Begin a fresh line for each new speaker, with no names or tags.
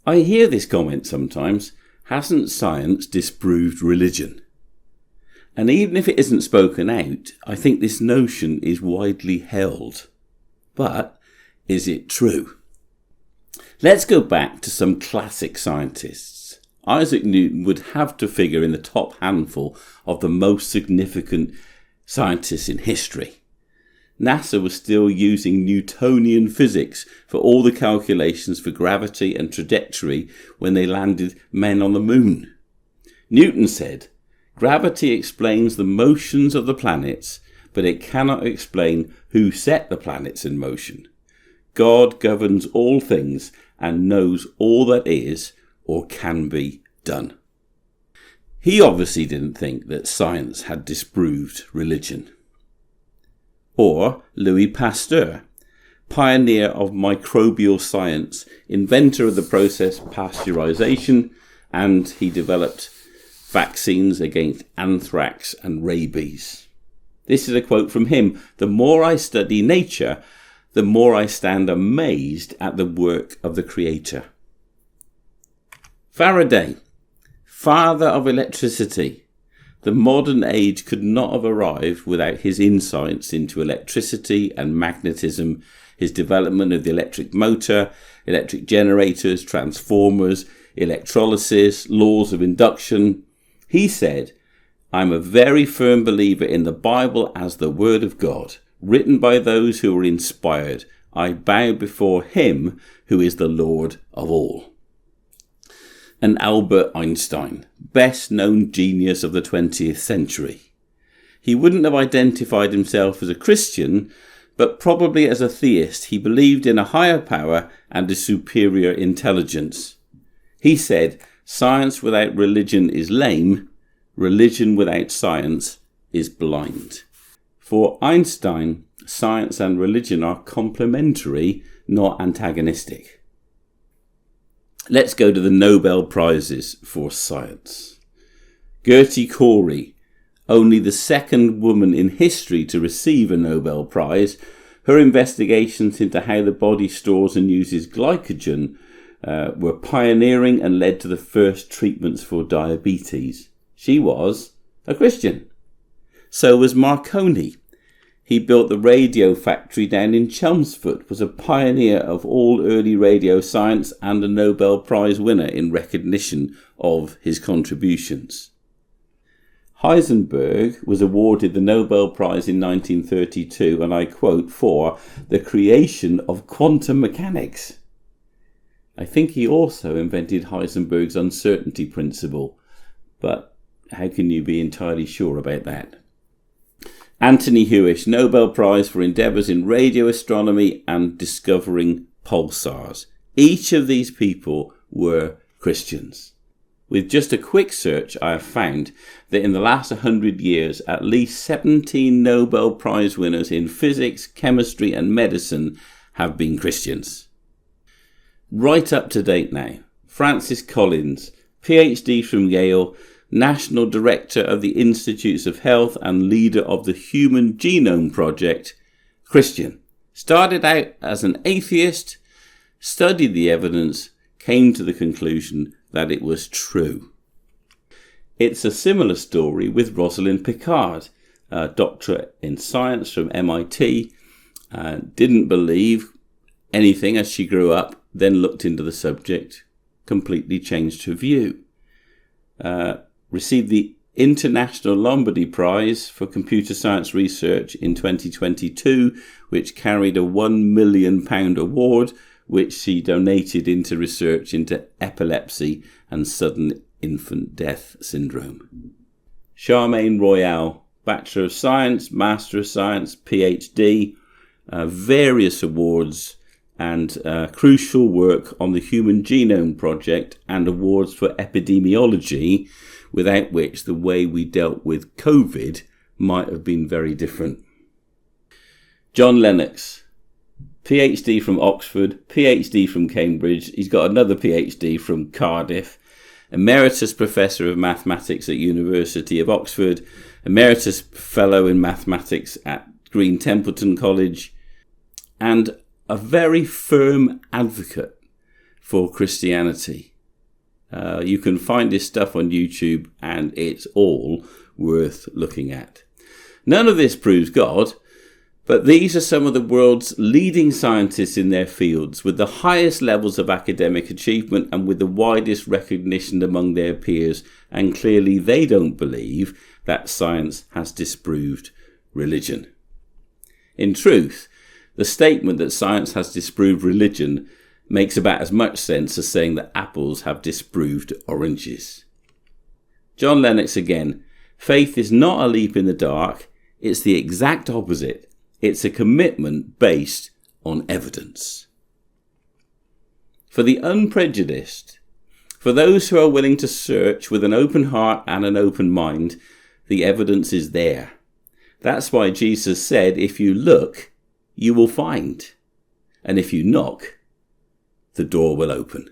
I hear this comment sometimes, hasn't science disproved religion? And even if it isn't spoken out, I think this notion is widely held. But is it true? Let's go back to some classic scientists. Isaac Newton would have to figure in the top handful of the most significant scientists in history. NASA was still using Newtonian physics for all the calculations for gravity and trajectory when they landed men on the moon. Newton said, "Gravity explains the motions of the planets, but it cannot explain who set the planets in motion. God governs all things and knows all that is or can be done." He obviously didn't think that science had disproved religion. Or Louis Pasteur, pioneer of microbial science, inventor of the process pasteurization, and he developed vaccines against anthrax and rabies. This is a quote from him: "The more I study nature, the more I stand amazed at the work of the Creator." Faraday, father of electricity. The modern age could not have arrived without his insights into electricity and magnetism, his development of the electric motor, electric generators, transformers, electrolysis, laws of induction. He said, "I'm a very firm believer in the Bible as the Word of God, written by those who were inspired. I bow before him who is the Lord of all." And Albert Einstein, best known genius of the 20th century. He wouldn't have identified himself as a Christian, but probably as a theist. He believed in a higher power and a superior intelligence. He said, "Science without religion is lame. Religion without science is blind." For Einstein, science and religion are complementary, not antagonistic. Let's go to the Nobel Prizes for science. Gertie Corey, only the second woman in history to receive a Nobel Prize. Her investigations into how the body stores and uses glycogen were pioneering and led to the first treatments for diabetes. She was a Christian. So was Marconi. He built the radio factory down in Chelmsford, was a pioneer of all early radio science and a Nobel Prize winner in recognition of his contributions. Heisenberg was awarded the Nobel Prize in 1932, and I quote, for the creation of quantum mechanics. I think he also invented Heisenberg's uncertainty principle, but how can you be entirely sure about that? Anthony Hewish, Nobel Prize for endeavours in radio astronomy and discovering pulsars. Each of these people were Christians. With just a quick search, I have found that in the last 100 years, at least 17 Nobel Prize winners in physics, chemistry and medicine have been Christians. Right up to date now, Francis Collins, PhD from Yale, National Director of the Institutes of Health and leader of the Human Genome Project, Christian. Started out as an atheist, studied the evidence, came to the conclusion that it was true. It's a similar story with Rosalind Picard, a doctorate in science from MIT, didn't believe anything as she grew up, then looked into the subject, completely changed her view. Received the International Lombardy Prize for Computer Science Research in 2022, which carried a £1 million award, which she donated into research into epilepsy and sudden infant death syndrome. Charmaine Royale, Bachelor of Science, Master of Science, PhD, various awards and crucial work on the Human Genome Project and awards for epidemiology, without which the way we dealt with COVID might have been very different. John Lennox, PhD from Oxford, PhD from Cambridge. He's got another PhD from Cardiff, Emeritus Professor of Mathematics at University of Oxford, Emeritus Fellow in Mathematics at Green Templeton College, and a very firm advocate for Christianity. You can find this stuff on YouTube, and it's all worth looking at. None of this proves God, but these are some of the world's leading scientists in their fields, with the highest levels of academic achievement and with the widest recognition among their peers, and clearly they don't believe that science has disproved religion. In truth, the statement that science has disproved religion makes about as much sense as saying that apples have disproved oranges. John Lennox again. Faith is not a leap in the dark, it's the exact opposite. It's a commitment based on evidence. For the unprejudiced, for those who are willing to search with an open heart and an open mind, the evidence is there. That's why Jesus said, if you look, you will find. And if you knock, the door will open.